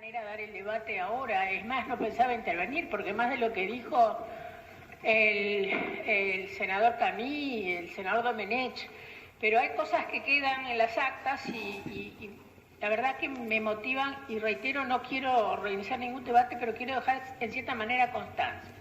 manera dar el debate ahora. Es más, no pensaba intervenir porque más de lo que dijo el senador Camí y el senador Domenech, pero hay cosas que quedan en las actas y la verdad que me motivan y reitero, no quiero reiniciar ningún debate, pero quiero dejar en cierta manera constancia.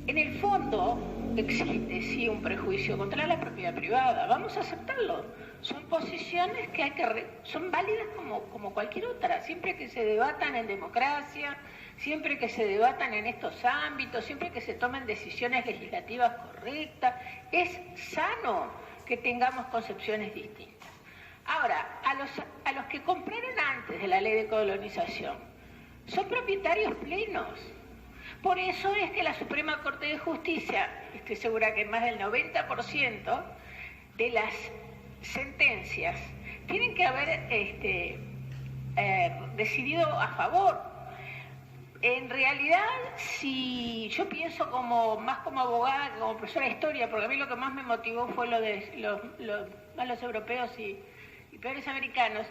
En el fondo existe sí un prejuicio contra la propiedad privada, vamos a aceptarlo. Son posiciones que son válidas como cualquier otra, siempre que se debatan en democracia, siempre que se debatan en estos ámbitos, siempre que se tomen decisiones legislativas correctas, es sano que tengamos concepciones distintas. Ahora, a los que compraron antes de la ley de colonización, son propietarios plenos. Por eso es que la Suprema Corte de Justicia, estoy segura que más del 90% de las sentencias tienen que haber decidido a favor. En realidad, si yo pienso más como abogada que como profesora de historia, porque a mí lo que más me motivó fue lo de los europeos y peores americanos,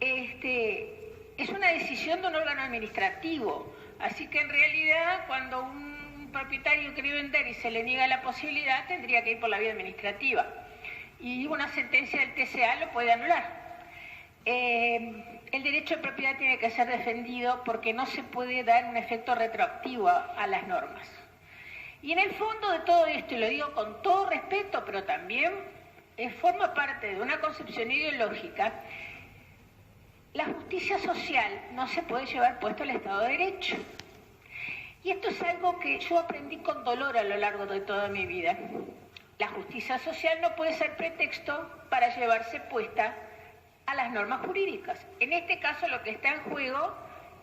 es una decisión de un órgano administrativo. Así que en realidad cuando un propietario quiere vender y se le niega la posibilidad, tendría que ir por la vía administrativa. Y una sentencia del TCA lo puede anular. El derecho de propiedad tiene que ser defendido porque no se puede dar un efecto retroactivo a las normas. Y en el fondo de todo esto, y lo digo con todo respeto, pero también forma parte de una concepción ideológica, la justicia social no se puede llevar puesto al Estado de Derecho. Y esto es algo que yo aprendí con dolor a lo largo de toda mi vida. La justicia social no puede ser pretexto para llevarse puesta a las normas jurídicas. En este caso lo que está en juego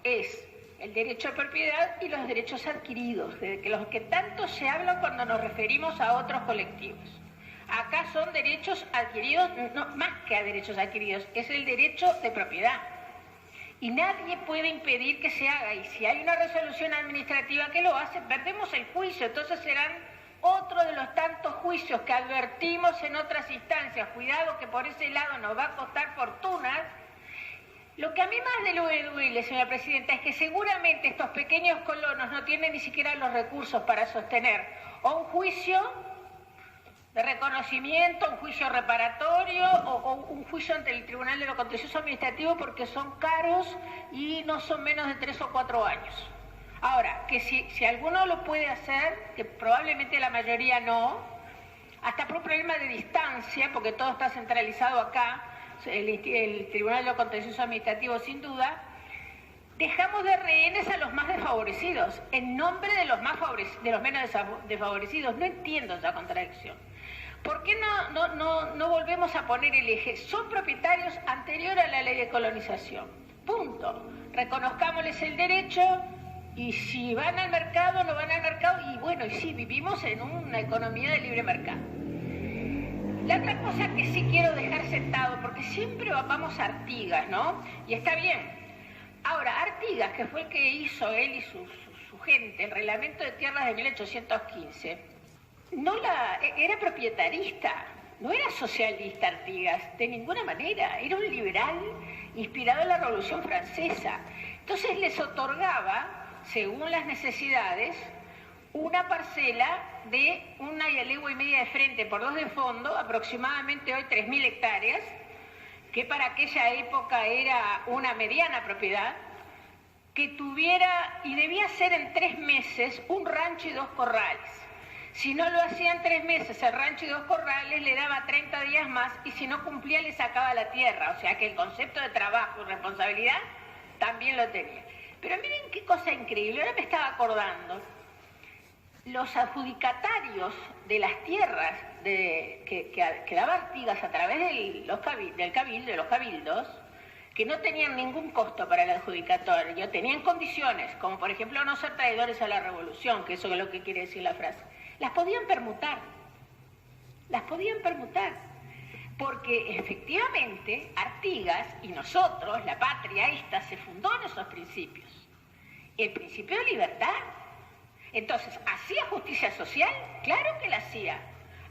es el derecho de propiedad y los derechos adquiridos, de los que tanto se habla cuando nos referimos a otros colectivos. Acá son derechos adquiridos, no, más que a derechos adquiridos, es el derecho de propiedad. Y nadie puede impedir que se haga. Y si hay una resolución administrativa que lo hace, perdemos el juicio. Entonces serán otro de los tantos juicios que advertimos en otras instancias. Cuidado que por ese lado nos va a costar fortunas. Lo que a mí más me duele, señora presidenta, es que seguramente estos pequeños colonos no tienen ni siquiera los recursos para sostener o un juicio de reconocimiento, un juicio reparatorio o un juicio ante el Tribunal de lo Contencioso Administrativo porque son caros y no son menos de 3 o 4 años. Ahora, que si alguno lo puede hacer, que probablemente la mayoría no, hasta por un problema de distancia, porque todo está centralizado acá, el Tribunal de lo Contencioso Administrativo sin duda, dejamos de rehenes a los más desfavorecidos, en nombre de los menos desfavorecidos. No entiendo esa contradicción. ¿Por qué no volvemos a poner el eje? Son propietarios anterior a la ley de colonización. Punto. Reconozcámosles el derecho y si van al mercado, no van al mercado. Y bueno, y sí, vivimos en una economía de libre mercado. La otra cosa que sí quiero dejar sentado, porque siempre vamos a Artigas, ¿no? Y está bien. Ahora, Artigas, que fue el que hizo él y su gente, el reglamento de tierras de 1815, era propietarista, no era socialista Artigas, de ninguna manera, era un liberal inspirado en la Revolución Francesa. Entonces les otorgaba, según las necesidades, una parcela de 1,5 leguas de frente por 2 de fondo, aproximadamente hoy 3.000 hectáreas, que para aquella época era una mediana propiedad, que tuviera, y debía ser en 3 meses, un rancho y 2 corrales. Si no lo hacían 3 meses, el rancho y 2 corrales, le daba 30 días más y si no cumplía le sacaba la tierra. O sea que el concepto de trabajo y responsabilidad también lo tenía. Pero miren qué cosa increíble, ahora me estaba acordando. Los adjudicatarios de las tierras que daba Artigas a través del cabildo, de los cabildos, que no tenían ningún costo para el adjudicatorio, tenían condiciones, como por ejemplo no ser traidores a la revolución, que eso es lo que quiere decir la frase. Las podían permutar, porque efectivamente Artigas y nosotros, la patria esta, se fundó en esos principios. El principio de libertad. Entonces, ¿hacía justicia social? Claro que la hacía.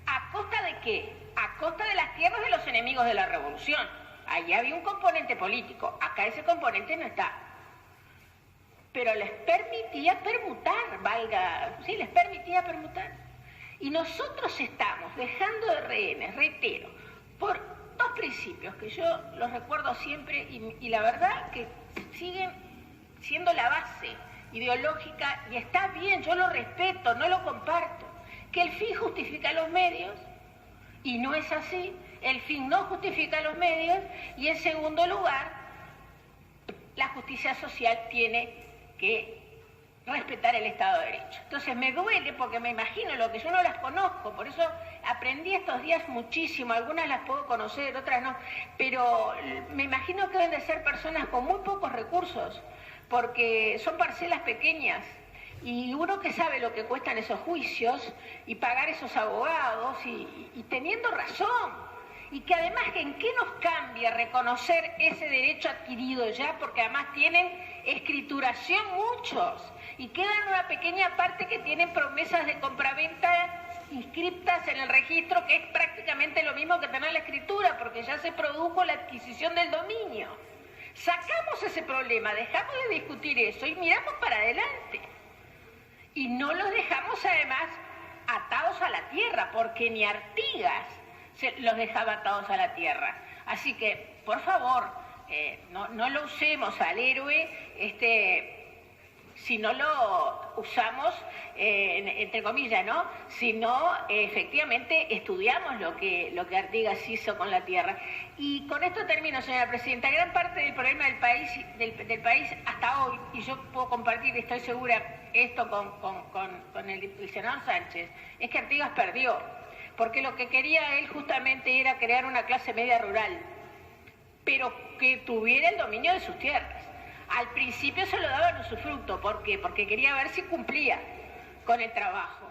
¿A costa de qué? A costa de las tierras de los enemigos de la revolución. Allí había un componente político, acá ese componente no está. Pero les permitía permutar, les permitía permutar. Y nosotros estamos dejando de rehenes, reitero, por dos principios que yo los recuerdo siempre y la verdad que siguen siendo la base ideológica, y está bien, yo lo respeto, no lo comparto, que el fin justifica los medios, y no es así, el fin no justifica los medios, y en segundo lugar, la justicia social tiene que respetar el Estado de Derecho. Entonces me duele porque me imagino lo que yo no las conozco, por eso aprendí estos días muchísimo, algunas las puedo conocer, otras no, pero me imagino que deben de ser personas con muy pocos recursos, porque son parcelas pequeñas, y uno que sabe lo que cuestan esos juicios y pagar esos abogados y teniendo razón, y que además ¿en qué nos cambia reconocer ese derecho adquirido ya? Porque además tienen escrituración muchos, y quedan una pequeña parte que tienen promesas de compraventa inscriptas en el registro, que es prácticamente lo mismo que tener la escritura, porque ya se produjo la adquisición del dominio. Sacamos ese problema, dejamos de discutir eso y miramos para adelante. Y no los dejamos además atados a la tierra, porque ni Artigas los dejaba atados a la tierra. Así que, por favor, no lo usemos al héroe, si no lo usamos, entre comillas, ¿no? Si no, efectivamente, estudiamos lo que Artigas hizo con la tierra. Y con esto termino, señora presidenta. Gran parte del problema del país hasta hoy, y yo puedo compartir, estoy segura, esto con el senador Sánchez, es que Artigas perdió. Porque lo que quería él justamente era crear una clase media rural, pero que tuviera el dominio de sus tierras. Al principio se lo daban usufructo, ¿por qué? Porque quería ver si cumplía con el trabajo.